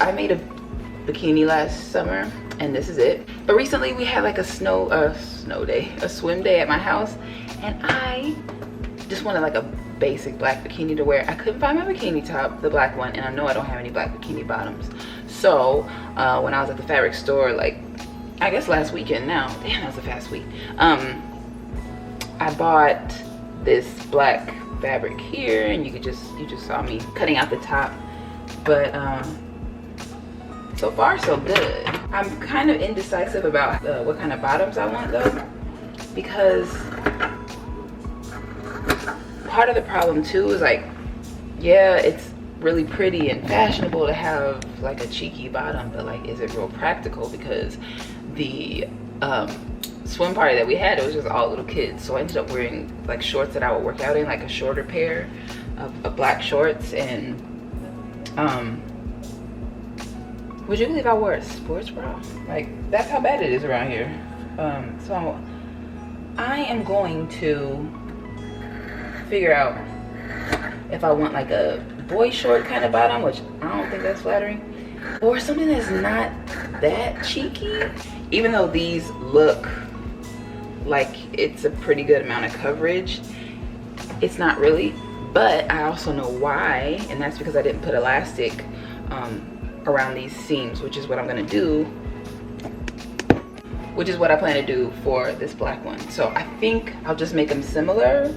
I made a bikini last summer and this is it. But recently we had like a swim day at my house, and I just wanted like a basic black bikini to wear. I couldn't find my bikini top, the black one, and I know I don't have any black bikini bottoms. So when I was at the fabric store, like I guess last weekend now, damn, that was a fast week, I bought this black fabric here, and you just saw me cutting out the top. But so far so good. I'm kind of indecisive about what kind of bottoms I want though, because part of the problem too is like, yeah, it's really pretty and fashionable to have like a cheeky bottom, but like, is it real practical? Because the swim party that we had, it was just all little kids, so I ended up wearing like shorts that I would work out in, like a shorter pair of black shorts. And would you believe I wore a sports bra? Like, that's how bad it is around here. So I am going to figure out if I want like a boy short kind of bottom, which I don't think that's flattering, or something that's not that cheeky. Even though these look like it's a pretty good amount of coverage, it's not really. But I also know why, and that's because I didn't put elastic around these seams, which is what I'm gonna do, which is what I plan to do for this black one. So I think I'll just make them similar,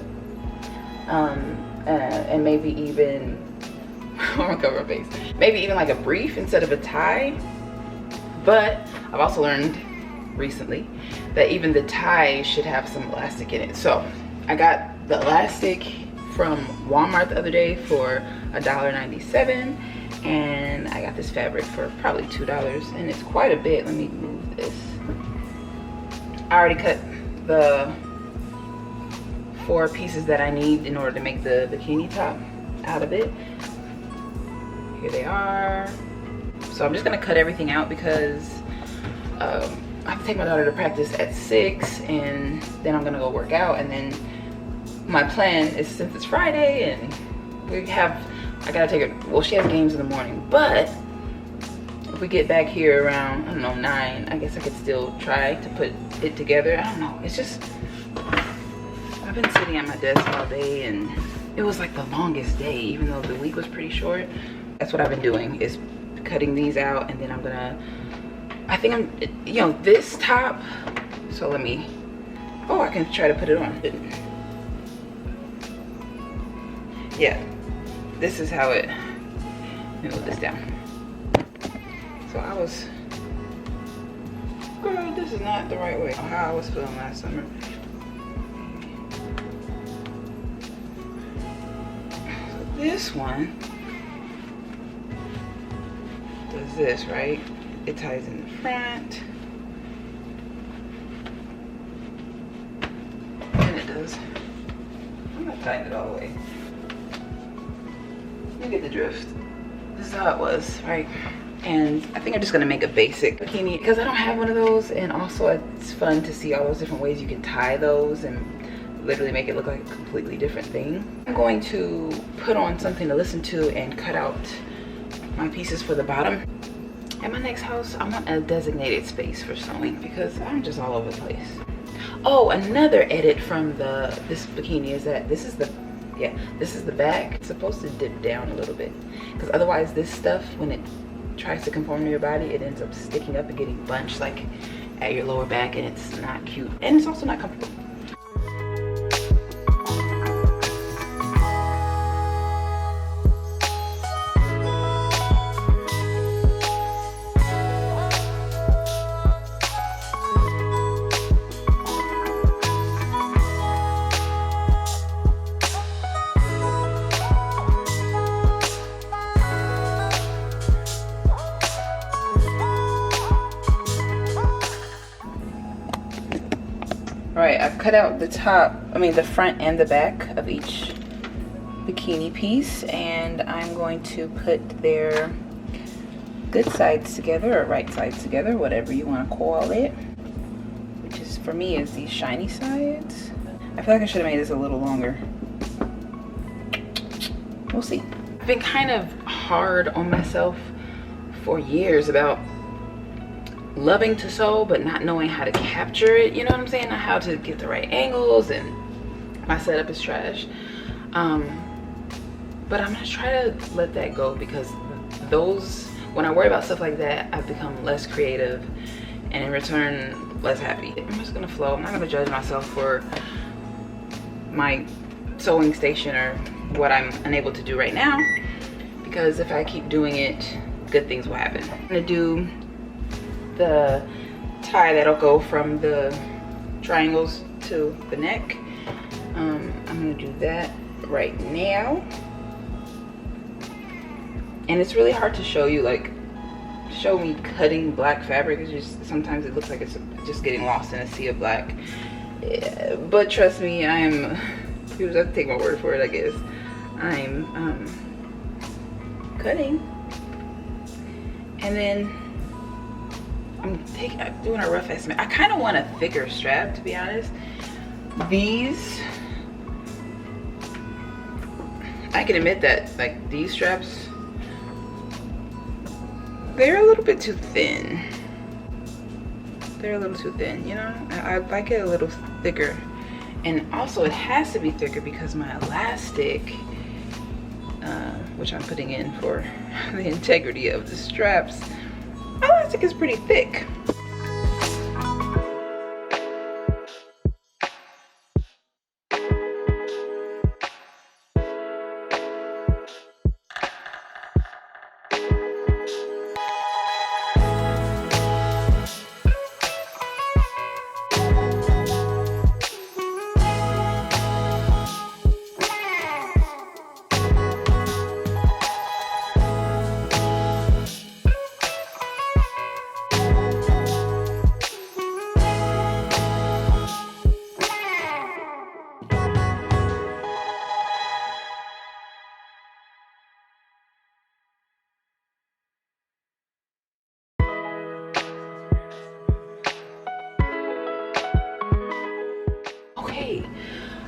and maybe even I'm gonna cover my face, maybe even like a brief instead of a tie. But I've also learned recently that even the tie should have some elastic in it. So I got the elastic from Walmart the other day for $1.97, and I got this fabric for probably $2, and it's quite a bit. Let me move this. I already cut the 4 pieces that I need in order to make the bikini top out of it. Here they are. So I'm just gonna cut everything out because I have to take my daughter to practice at 6, and then I'm gonna go work out. And then my plan is, since it's Friday and I gotta take her, well, she has games in the morning, but if we get back here around, I don't know, 9, I guess I could still try to put it together. I don't know, it's just, I've been sitting at my desk all day, and it was like the longest day, even though the week was pretty short. That's what I've been doing, is cutting these out, and then I'm gonna, I think I'm, you know, this top, so let me, oh, I can try to put it on. Yeah, this is how it, let me move this down. So I was, girl, this is not the right way. How I was feeling last summer. So this one does this, right? It ties in the front. And it does, I'm not tying it all the way. You get the drift. This is how it was, right? And I think I'm just gonna make a basic bikini because I don't have one of those, and also it's fun to see all those different ways you can tie those and literally make it look like a completely different thing. I'm going to put on something to listen to and cut out my pieces for the bottom. At my next house, I want a designated space for sewing because I'm just all over the place. Oh, another edit from this bikini is that this is the back. It's supposed to dip down a little bit because otherwise this stuff, when it tries to conform to your body, it ends up sticking up and getting bunched like at your lower back, and it's not cute, and it's also not comfortable. All right, I've cut out the the front and the back of each bikini piece, and I'm going to put their good sides together, or right sides together, whatever you want to call it, which is, for me, is these shiny sides. I feel like I should have made this a little longer. We'll see. I've been kind of hard on myself for years about loving to sew but not knowing how to capture it, you know what I'm saying? Not how to get the right angles, and my setup is trash. But I'm gonna try to let that go, because when I worry about stuff like that, I've become less creative and in return less happy. I'm just gonna flow. I'm not gonna judge myself for my sewing station or what I'm unable to do right now, because if I keep doing it, good things will happen. I'm gonna do the tie that'll go from the triangles to the neck. I'm gonna do that right now. And it's really hard to show you, like, show me cutting black fabric. It's just, sometimes it looks like it's just getting lost in a sea of black. Yeah, but trust me, you just have to take my word for it, I guess. I'm cutting, and then I'm doing a rough estimate. I kind of want a thicker strap, to be honest. These, I can admit that, like, these straps, they're a little bit too thin. They're a little too thin, you know? I like it a little thicker. And also it has to be thicker because my elastic, which I'm putting in for the integrity of the straps, my elastic is pretty thick.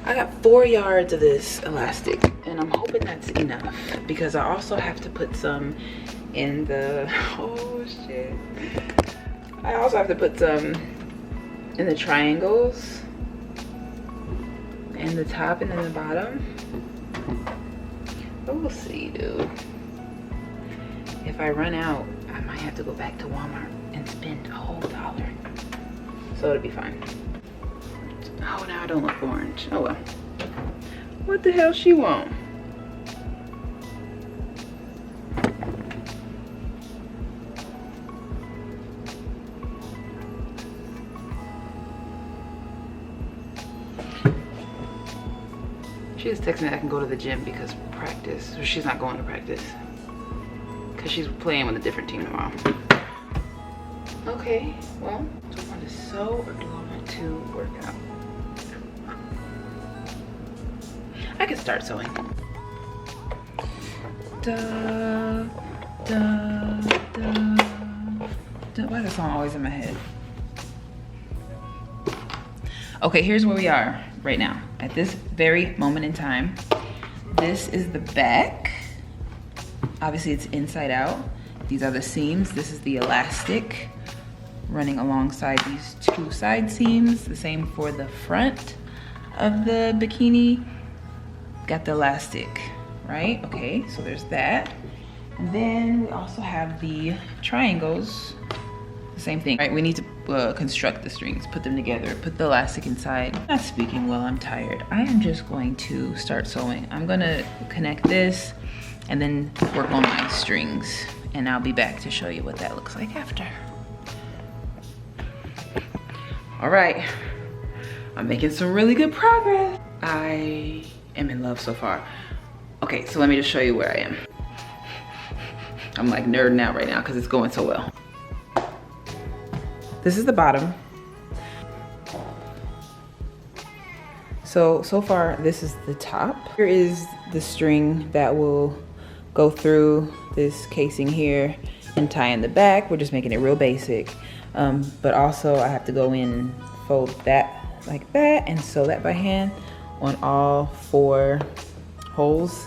I got 4 yards of this elastic, and I'm hoping that's enough, because I also have to put some in the, oh shit. I also have to put some in the triangles, in the top and in the bottom. But we'll see, dude. If I run out, I might have to go back to Walmart and spend a whole $1. So it'll be fine. Oh, now I don't look orange. Oh well. What the hell she want? She just texted me that I can go to the gym because practice, or she's not going to practice because she's playing with a different team tomorrow. Okay, well, do I want to sew or do I want to work out? I can start sewing. Da, da, da, da. Why is that song always in my head? Okay, here's where we are right now. At this very moment in time, this is the back. Obviously it's inside out. These are the seams. This is the elastic running alongside these 2 side seams. The same for the front of the bikini. Got the elastic, right? Okay, so there's that. And then we also have the triangles, the same thing, right? We need to construct the strings, put them together, put the elastic inside. I'm not speaking well, I'm tired. I am just going to start sewing. I'm gonna connect this and then work on my strings, and I'll be back to show you what that looks like after. All right, I'm making some really good progress. I am in love so far. Okay, so let me just show you where I am. I'm like nerding out right now because it's going so well. This is the bottom. So far this is the top. Here is the string that will go through this casing here and tie in the back. We're just making it real basic. But also I have to go in and fold that like that and sew that by hand on all 4 holes,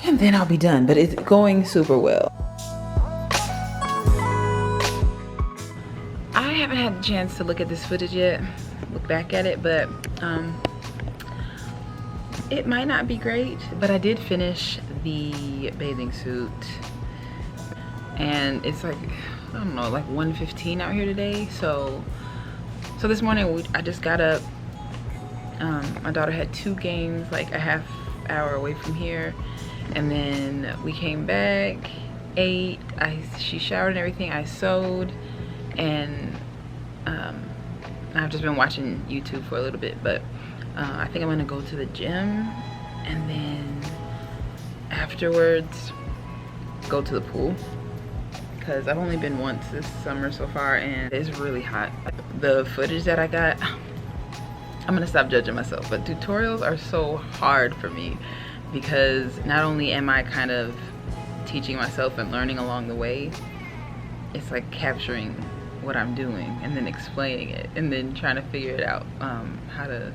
and then I'll be done. But it's going super well. haven't had a chance to look at this footage yet, look back at it, but it might not be great. But I did finish the bathing suit, and it's like, I don't know, like 1:15 out here today. So this morning I just got up. My daughter had 2 games like a half hour away from here, and then we came back, ate, she showered and everything, I sewed, and I've just been watching YouTube for a little bit. But I think I'm gonna go to the gym, and then afterwards go to the pool, because I've only been once this summer so far, and it's really hot. The footage that I got, I'm gonna stop judging myself, but tutorials are so hard for me, because not only am I kind of teaching myself and learning along the way, it's like capturing what I'm doing and then explaining it and then trying to figure it out, how to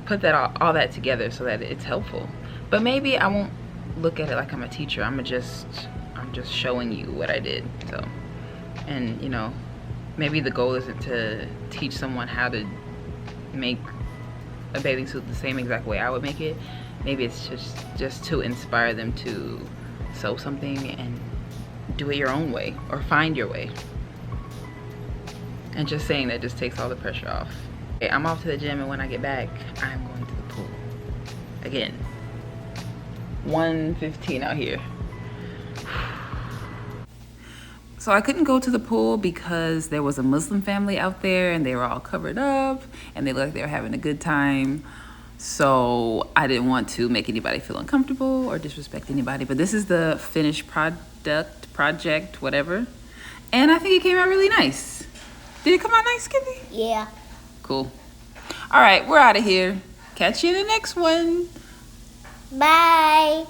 put that all that together so that it's helpful. But maybe I won't look at it like I'm a teacher. I'm just showing you what I did. So, and you know, maybe the goal isn't to teach someone how to make a bathing suit the same exact way I would make it. Maybe it's just to inspire them to sew something and do it your own way, or find your way. And just saying that just takes all the pressure off. Okay, I'm off to the gym, and when I get back, I'm going to the pool again. 1:15 out here. So I couldn't go to the pool because there was a Muslim family out there, and they were all covered up, and they looked like they were having a good time. So I didn't want to make anybody feel uncomfortable or disrespect anybody. But this is the finished project, whatever. And I think it came out really nice. Did it come out nice, Skippy? Yeah. Cool. All right, we're out of here. Catch you in the next one. Bye.